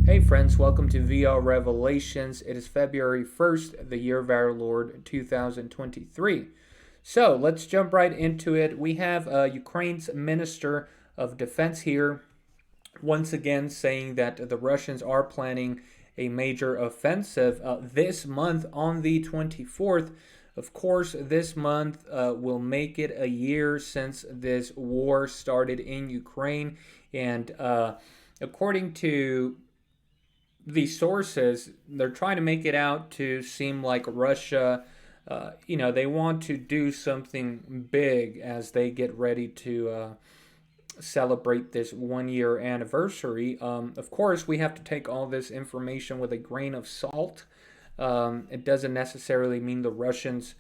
Hey friends, welcome to VR Revelations. It is February 1st, the year of our Lord 2023. So let's jump right into it. We have Ukraine's Minister of Defense here once again saying that the Russians are planning a major offensive this month on the 24th. Of course, this month will make it a year since this war started in Ukraine. And according to the sources, they're trying to make it out to seem like Russia, they want to do something big as they get ready to celebrate this 1 year anniversary. Of course, we have to take all this information with a grain of salt. It doesn't necessarily mean the Russians,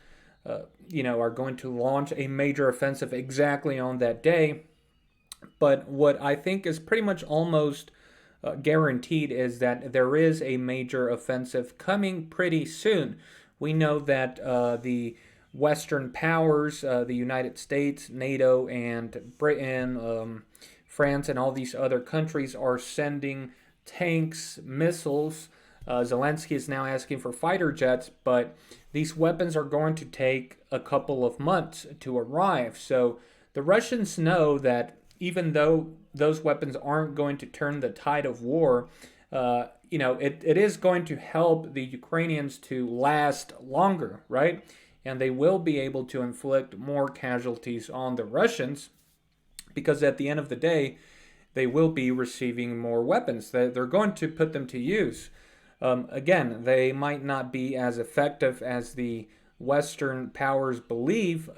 are going to launch a major offensive exactly on that day. But what I think is pretty much almost guaranteed is that there is a major offensive coming pretty soon. We know that the Western powers, the United States, NATO, and Britain, France, and all these other countries are sending tanks, missiles. Zelensky is now asking for fighter jets, but these weapons are going to take a couple of months to arrive. So the Russians know that even though those weapons aren't going to turn the tide of war, it is going to help the Ukrainians to last longer, right? And they will be able to inflict more casualties on the Russians because at the end of the day, they will be receiving more weapons. They're going to put them to use. Again, they might not be as effective as the Western powers believe,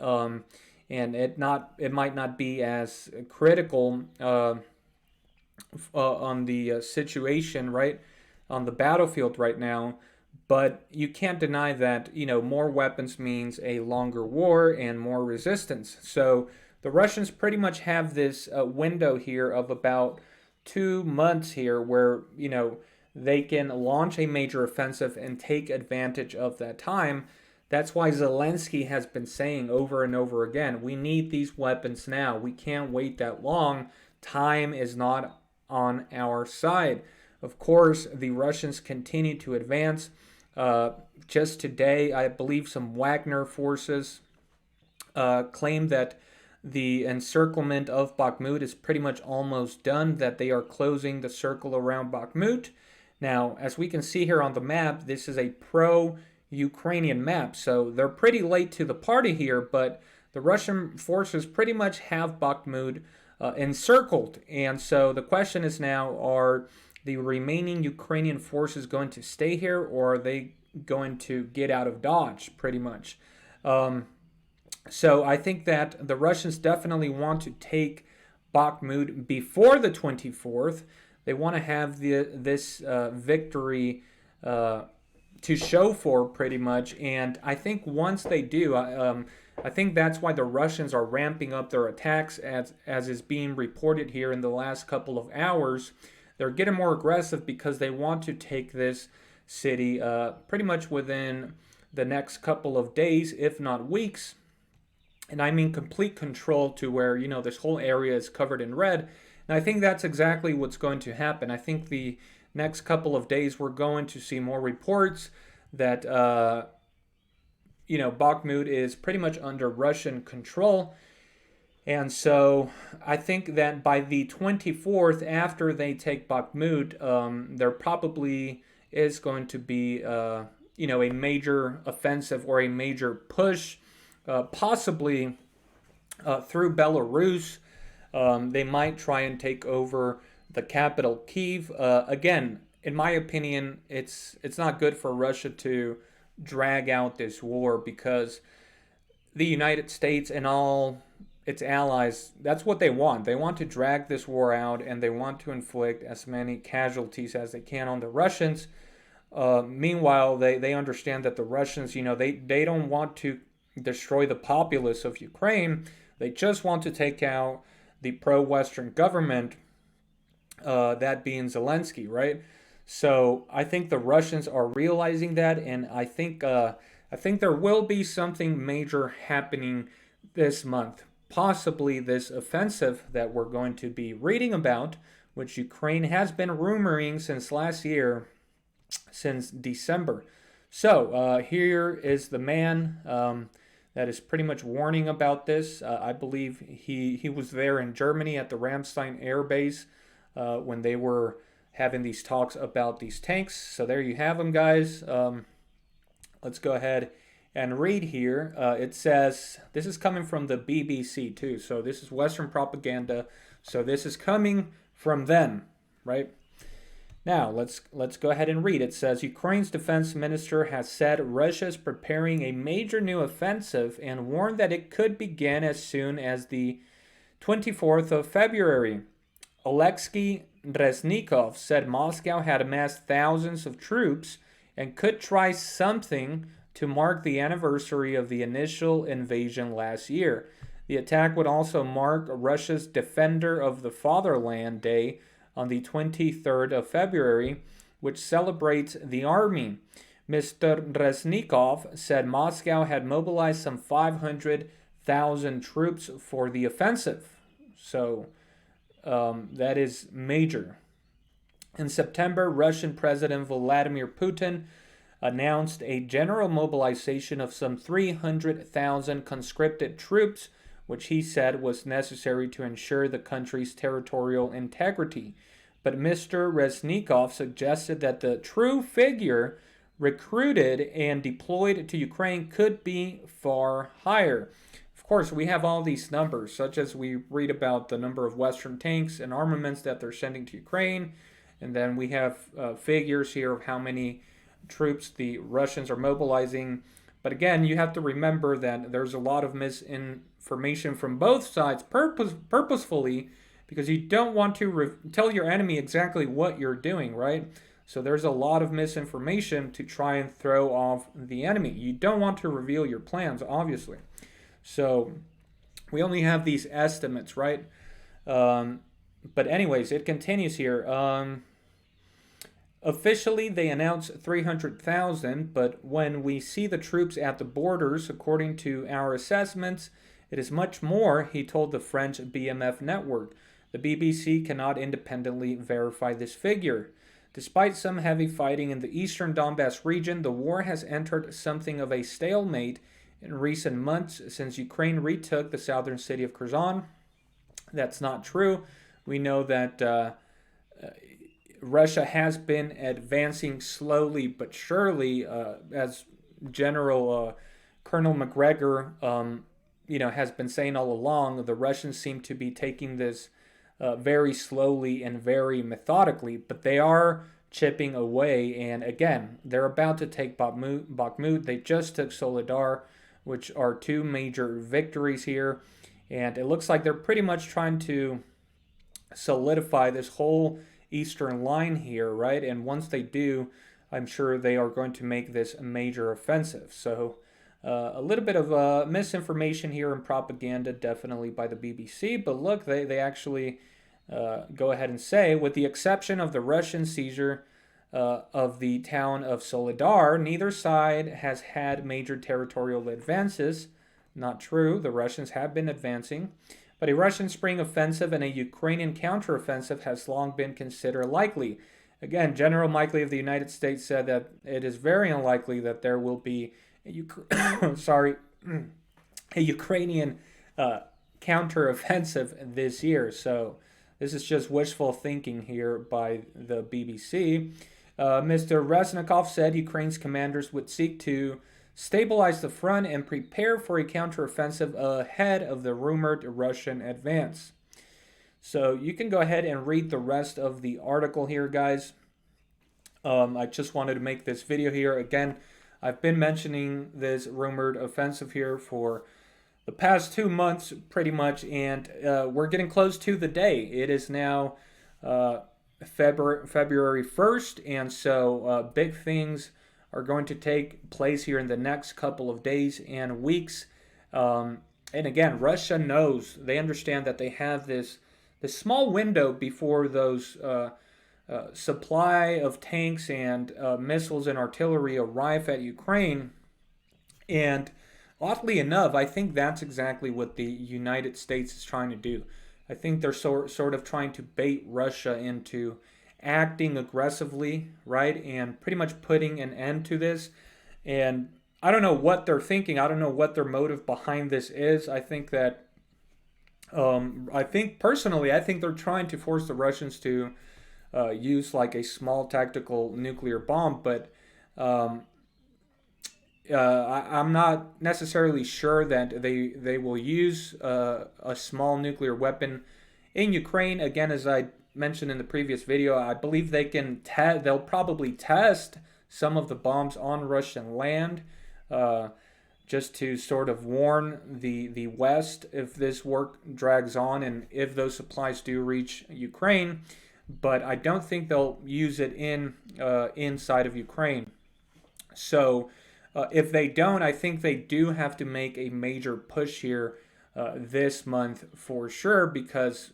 and it might not be as critical on the situation, right, on the battlefield right now. But you can't deny that more weapons means a longer war and more resistance. So the Russians pretty much have this window here of about 2 months here where they can launch a major offensive and take advantage of that time. That's why Zelensky has been saying over and over again, we need these weapons now. We can't wait that long. Time is not on our side. Of course, the Russians continue to advance. Just today, I believe some Wagner forces claim that the encirclement of Bakhmut is pretty much almost done, that they are closing the circle around Bakhmut. Now, as we can see here on the map, this is a pro-Ukrainian map, so they're pretty late to the party here, but the Russian forces pretty much have Bakhmut encircled. And so the question is now, are the remaining Ukrainian forces going to stay here, or are they going to get out of Dodge, pretty much? So I think that the Russians definitely want to take Bakhmut before the 24th. They want to have this victory to show for, pretty much. And I think once they do, I think that's why the Russians are ramping up their attacks, as is being reported here in the last couple of hours. They're getting more aggressive because they want to take this city pretty much within the next couple of days, if not weeks. And I mean complete control to where, this whole area is covered in red. And I think that's exactly what's going to happen. I think the next couple of days we're going to see more reports that, Bakhmut is pretty much under Russian control. And so I think that by the 24th, after they take Bakhmut, there probably is going to be, a major offensive or a major push, possibly through Belarus. They might try and take over the capital, Kyiv. Again, in my opinion, it's not good for Russia to drag out this war because the United States and all its allies, that's what they want. They want to drag this war out, and they want to inflict as many casualties as they can on the Russians. Meanwhile, they understand that the Russians, they don't want to destroy the populace of Ukraine. They just want to take out the pro-Western government, that being Zelensky, right? So I think the Russians are realizing that, and I think there will be something major happening this month. Possibly this offensive that we're going to be reading about which Ukraine has been rumoring since last year, since December. So here is the man that is pretty much warning about this. I believe he was there in Germany at the Ramstein Air Base when they were having these talks about these tanks. So there you have them, guys. Let's go ahead and read here. It says, this is coming from the BBC too. So this is Western propaganda. So this is coming from them, right? Now, let's go ahead and read. It says, Ukraine's defense minister has said Russia is preparing a major new offensive and warned that it could begin as soon as the 24th of February. Alexei Reznikov said Moscow had amassed thousands of troops and could try something to mark the anniversary of the initial invasion last year. The attack would also mark Russia's Defender of the Fatherland Day on the 23rd of February, which celebrates the army. Mr. Reznikov said Moscow had mobilized some 500,000 troops for the offensive. So that is major. In September, Russian President Vladimir Putin announced a general mobilization of some 300,000 conscripted troops, which he said was necessary to ensure the country's territorial integrity. But Mr. Reznikov suggested that the true figure recruited and deployed to Ukraine could be far higher. Of course, we have all these numbers, such as we read about the number of Western tanks and armaments that they're sending to Ukraine, and then we have figures here of how many troops the Russians are mobilizing. But again, you have to remember that there's a lot of misinformation from both sides purposefully, because you don't want to tell your enemy exactly what you're doing, right? So there's a lot of misinformation to try and throw off the enemy. You don't want to reveal your plans, obviously. So we only have these estimates, right? But anyways, it continues here. Officially, they announced 300,000, but when we see the troops at the borders, according to our assessments, it is much more, he told the French BMF network. The BBC cannot independently verify this figure. Despite some heavy fighting in the eastern Donbass region, the war has entered something of a stalemate in recent months since Ukraine retook the southern city of Kherson. That's not true. We know that Russia has been advancing slowly but surely, as General Colonel McGregor, has been saying all along. The Russians seem to be taking this very slowly and very methodically, but they are chipping away. And again, they're about to take Bakhmut. They just took Soledar, which are two major victories here. And it looks like they're pretty much trying to solidify this whole eastern line here, right? And once they do, I'm sure they are going to make this a major offensive. So a little bit of misinformation here and propaganda, definitely by the BBC. But look, they actually go ahead and say, with the exception of the Russian seizure of the town of Soledar, neither side has had major territorial advances. Not true. The Russians have been advancing. But a Russian spring offensive and a Ukrainian counteroffensive has long been considered likely. Again, General Mikely of the United States said that it is very unlikely that there will be a Ukrainian counteroffensive this year. So this is just wishful thinking here by the BBC. Mr. Reznikov said Ukraine's commanders would seek to stabilize the front and prepare for a counteroffensive ahead of the rumored Russian advance. So you can go ahead and read the rest of the article here, guys. I just wanted to make this video here. Again, I've been mentioning this rumored offensive here for the past 2 months, pretty much, and we're getting close to the day. It is now February 1st, and so big things are going to take place here in the next couple of days and weeks. And again, Russia knows, they understand that they have this small window before those supply of tanks and missiles and artillery arrive at Ukraine. And oddly enough, I think that's exactly what the United States is trying to do. I think they're sort of trying to bait Russia into acting aggressively, right? And pretty much putting an end to this. And I don't know what they're thinking. I don't know what their motive behind this is. I think personally, I think they're trying to force the Russians to use like a small tactical nuclear bomb, but um, I'm not necessarily sure that they will use a small nuclear weapon in Ukraine. Again, as I mentioned in the previous video, I believe they'll probably test some of the bombs on Russian land, uh, just to sort of warn the West if this work drags on and if those supplies do reach Ukraine. But I don't think they'll use it inside of Ukraine. So if they don't, I think they do have to make a major push here this month for sure, because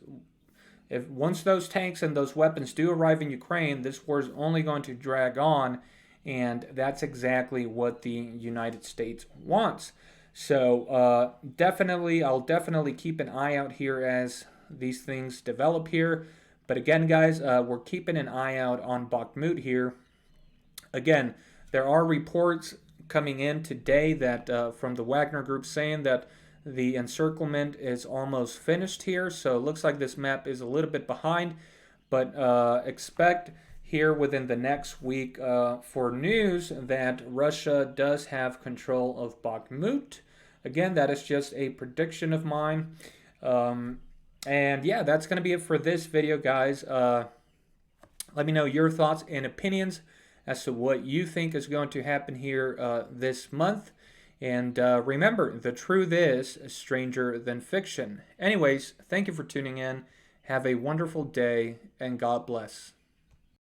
if once those tanks and those weapons do arrive in Ukraine, this war is only going to drag on, and that's exactly what the United States wants. So I'll definitely keep an eye out here as these things develop here. But again, guys, we're keeping an eye out on Bakhmut here. Again, there are reports coming in today that from the Wagner Group saying that the encirclement is almost finished here. So it looks like this map is a little bit behind, but expect here within the next week for news that Russia does have control of Bakhmut. Again, that is just a prediction of mine. And yeah, that's going to be it for this video, guys. Let me know your thoughts and opinions as to what you think is going to happen here this month. And remember, the truth is stranger than fiction. Anyways, thank you for tuning in. Have a wonderful day, and God bless.